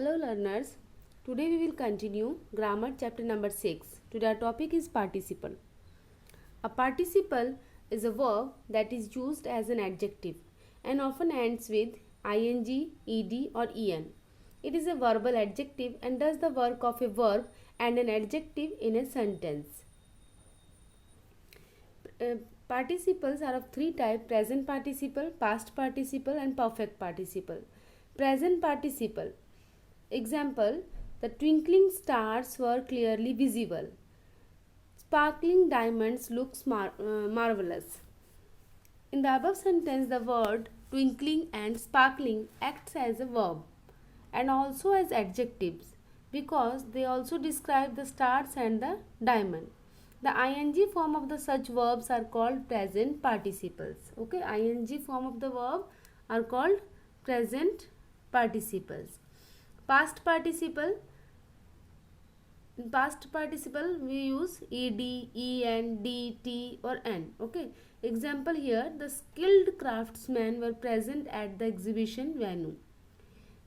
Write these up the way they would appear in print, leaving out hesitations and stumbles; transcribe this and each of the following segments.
Hello learners, today we will continue grammar chapter number 6. Today our topic is participle. A participle is a verb that is used as an adjective and often ends with ing, ed or en. It is a verbal adjective and does the work of a verb and an adjective in a sentence. Participles are of three types: present participle, past participle and perfect participle. Present participle. Example, the twinkling stars were clearly visible. Sparkling diamonds look marvelous. In the above sentence, the word twinkling and sparkling acts as a verb and also as adjectives because they also describe the stars and the diamond. The ing form of the such verbs are called present participles. Okay, ing form of the verb are called present participles. Past participle. In past participle we use ed, en, d, t or n. Okay. Example here, the skilled craftsmen were present at the exhibition venue.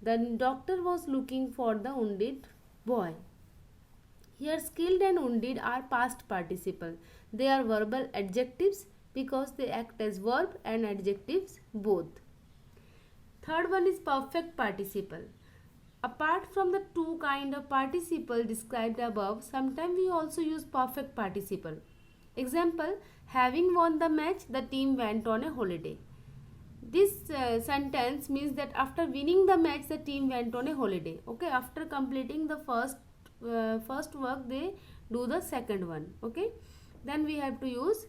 The doctor was looking for the wounded boy. Here skilled and wounded are past participle. They are verbal adjectives because they act as verb and adjectives both. Third one is perfect participle. Apart from the two kind of participle described above, sometimes we also use perfect participle. Example, having won the match, the team went on a holiday. This sentence means that after winning the match, the team went on a holiday. Okay, after completing the first work, they do the second one. Okay, then we have to use,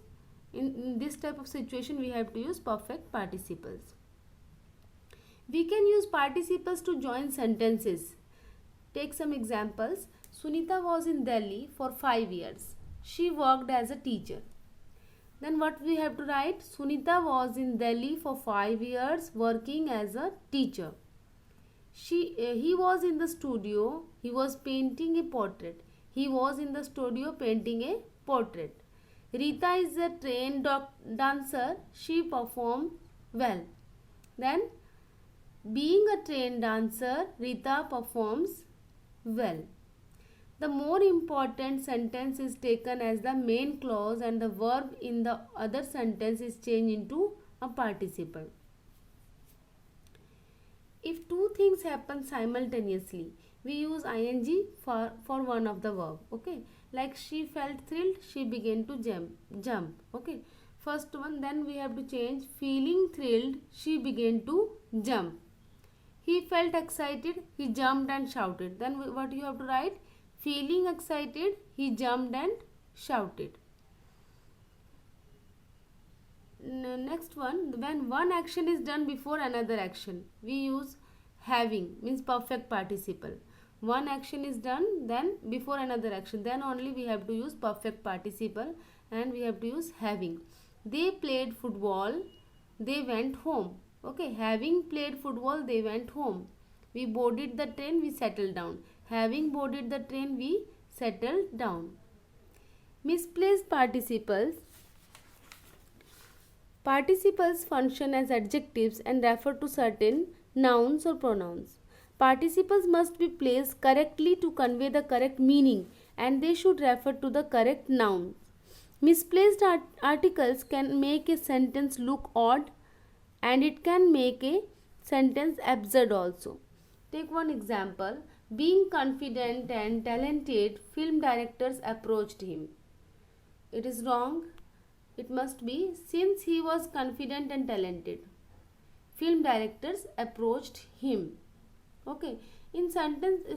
in this type of situation, we have to use perfect participles. We can use participles to join sentences. Take some examples. Sunita was in Delhi for 5 years. She worked as a teacher. Then what we have to write? Sunita was in Delhi for 5 years working as a teacher. He was in the studio. He was painting a portrait. He was in the studio painting a portrait. Rita is a trained dancer. She performed well. Then being a trained dancer, Rita performs well. The more important sentence is taken as the main clause and the verb in the other sentence is changed into a participle. If two things happen simultaneously, we use ing for one of the verb. Okay, like she felt thrilled, she began to jump. Okay, first one, then we have to change feeling thrilled, she began to jump. He felt excited, he jumped and shouted. Then what you have to write? Feeling excited, he jumped and shouted. Next one, when one action is done before another action, we use having, means perfect participle. One action is done, then before another action, then only we have to use perfect participle and we have to use having. They played football, they went home. Okay, having played football, they went home. We boarded the train, we settled down. Having boarded the train, we settled down. Misplaced participles. Participles function as adjectives and refer to certain nouns or pronouns. Participles must be placed correctly to convey the correct meaning and they should refer to the correct noun. Misplaced articles can make a sentence look odd and it can make a sentence absurd also. Take one example. Being confident and talented, film directors approached him. It is wrong. It must be since he was confident and talented, film directors approached him. Okay. In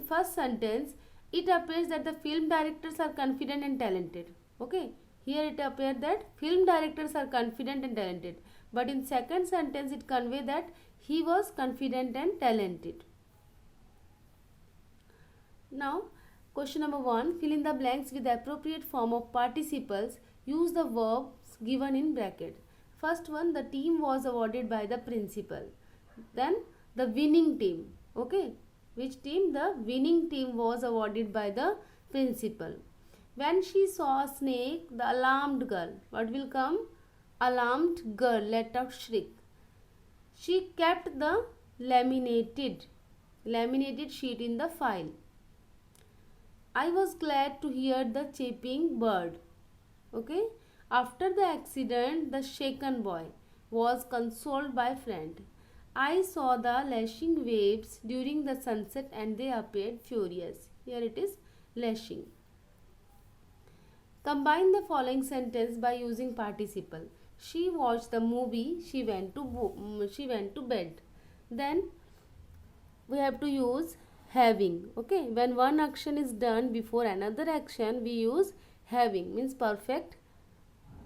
first sentence, it appears that the film directors are confident and talented. Okay. Here it appears that film directors are confident and talented. But in second sentence, it conveys that he was confident and talented. Now, question number 1. Fill in the blanks with the appropriate form of participles. Use the verbs given in bracket. First one, the team was awarded by the principal. Then, the winning team. Okay. Which team? The winning team was awarded by the principal. When she saw a snake, the alarmed girl. What will come? Alarmed girl let out shriek. She kept the laminated. laminated sheet in the file. I was glad to hear the chirping bird. Okay. After the accident, the shaken boy was consoled by friend. I saw the lashing waves during the sunset and they appeared furious. Here it is lashing. Combine the following sentence by using participle. She watched the movie. She went to bed. Then we have to use having. Okay, when one action is done before another action, we use having, means perfect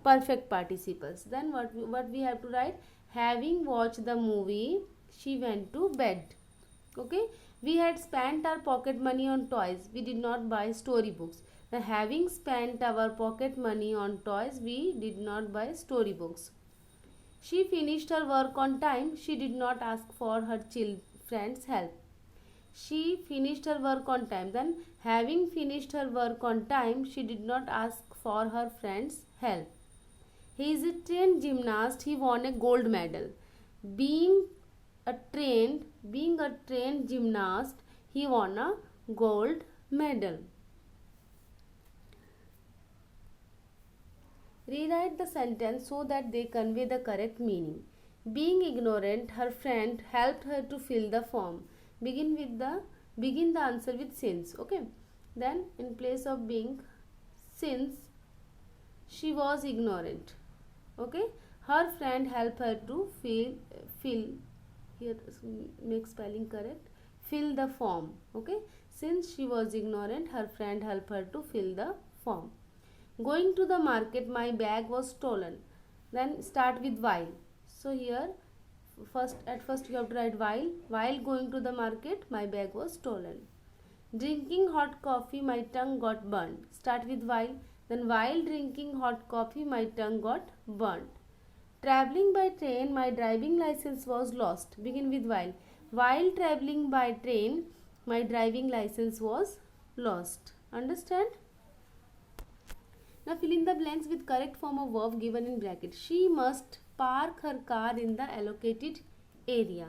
participles. Then what we have to write? Having watched the movie, she went to bed. Okay, we had spent our pocket money on toys. We did not buy storybooks. The having spent our pocket money on toys, we did not buy storybooks. She finished her work on time. She did not ask for her friend's help. She finished her work on time. Then having finished her work on time, she did not ask for her friend's help. He is a trained gymnast. He won a gold medal. Being a trained gymnast, he won a gold medal. Rewrite the sentence so that they convey the correct meaning. Being ignorant, her friend helped her to fill the form. Begin the answer with since. Okay. Then in place of being, since she was ignorant. Okay. Her friend helped her to fill here make spelling correct. Fill the form. Okay. Since she was ignorant, her friend helped her to fill the form. Going to the market, my bag was stolen. Then start with while. So here at first you have to write while. While going to the market, my bag was stolen. Drinking hot coffee, my tongue got burned. Start with while. Then while drinking hot coffee, my tongue got burned. Traveling by train, my driving license was lost. Begin with while. While traveling by train, my driving license was lost. Understand? Now fill in the blanks with correct form of verb given in bracket. She must park her car in the allocated area.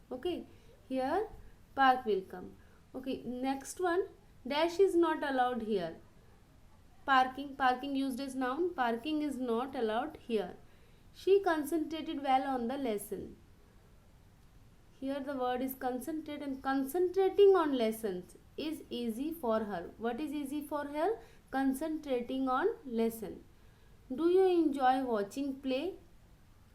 Okay. Here park will come. Okay. Next one. Dash is not allowed here. Parking used as noun. Parking is not allowed here. She concentrated well on the lesson. Here the word is concentrate, and concentrating on lessons is easy for her. What is easy for her? Concentrating on lesson. Do you enjoy watching play?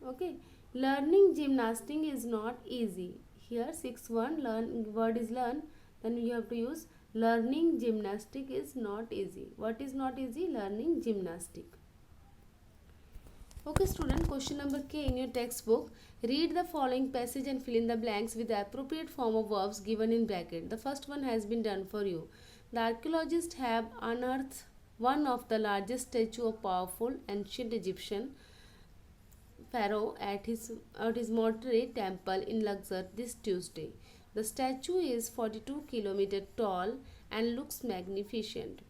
Okay. Learning gymnastics is not easy. Here 6-1 word is learn. Then you have to use learning gymnastics is not easy. What is not easy? Learning gymnastics. Okay student, question number K in your textbook. Read the following passage and fill in the blanks with the appropriate form of verbs given in bracket. The first one has been done for you. The archaeologists have unearthed one of the largest statue of powerful ancient Egyptian pharaoh at his mortuary temple in Luxor this Tuesday. The statue is 42 km tall and looks magnificent.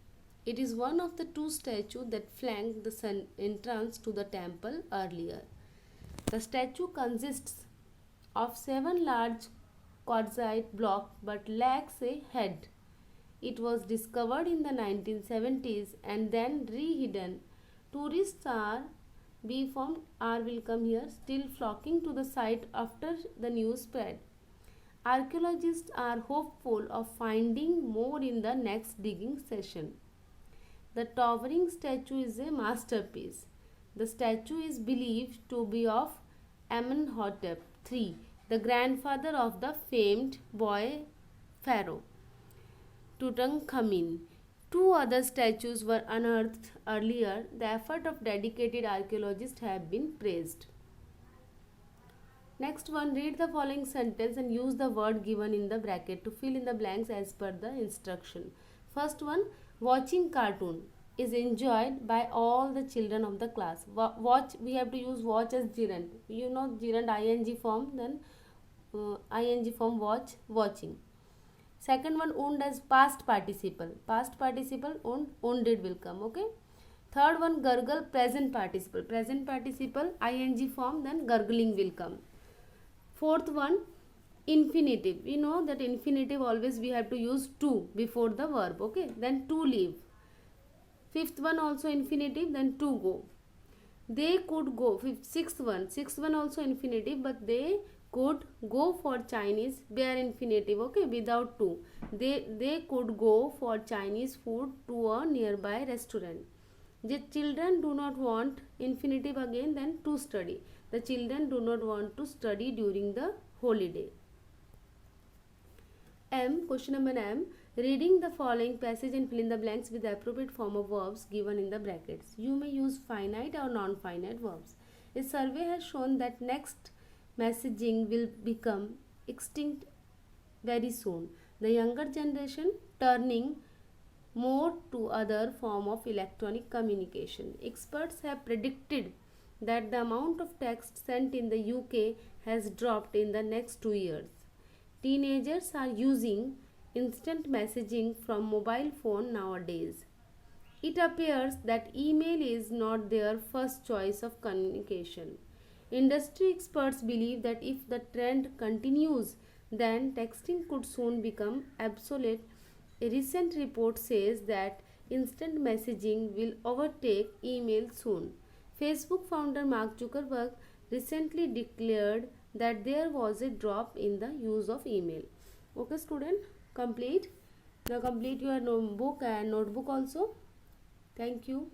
It is one of the two statues that flanked the entrance to the temple earlier. The statue consists of 7 large quartzite blocks but lacks a head. It was discovered in the 1970s and then re-hidden. Tourists will come here, still flocking to the site after the news spread. Archaeologists are hopeful of finding more in the next digging session. The towering statue is a masterpiece. The statue is believed to be of Amenhotep III, the grandfather of the famed boy pharaoh Tutankhamun. 2 other statues were unearthed earlier. The effort of dedicated archaeologists have been praised. Next one, read the following sentence and use the word given in the bracket to fill in the blanks as per the instruction. First one, watching cartoon is enjoyed by all the children of the class. Watch, we have to use watch as gerund. You know gerund ing form, then ing form watch, watching. Second one, und as past participle. Past participle, unded will come. Okay. Third one, gurgle, present participle. Present participle, ing form, then gurgling will come. Fourth one, Infinitive, we know that infinitive always we have to use to before the verb. Okay, then to leave. Fifth one also infinitive, then to go. They could go. Sixth one also infinitive, but they could go for Chinese, bare infinitive. Okay, without to. They could go for Chinese food to a nearby restaurant. The children do not want, infinitive again, then to study. The children do not want to study during the holiday. M. Question number M. Reading the following passage and fill in the blanks with the appropriate form of verbs given in the brackets. You may use finite or non-finite verbs. A survey has shown that next messaging will become extinct very soon. The younger generation turning more to other form of electronic communication. Experts have predicted that the amount of text sent in the UK has dropped in the next 2 years. Teenagers are using instant messaging from mobile phone nowadays. It appears that email is not their first choice of communication. Industry experts believe that if the trend continues, then texting could soon become obsolete. A recent report says that instant messaging will overtake email soon. Facebook founder Mark Zuckerberg recently declared that there was a drop in the use of email. Okay, student, complete. Now complete your book and notebook also. Thank you.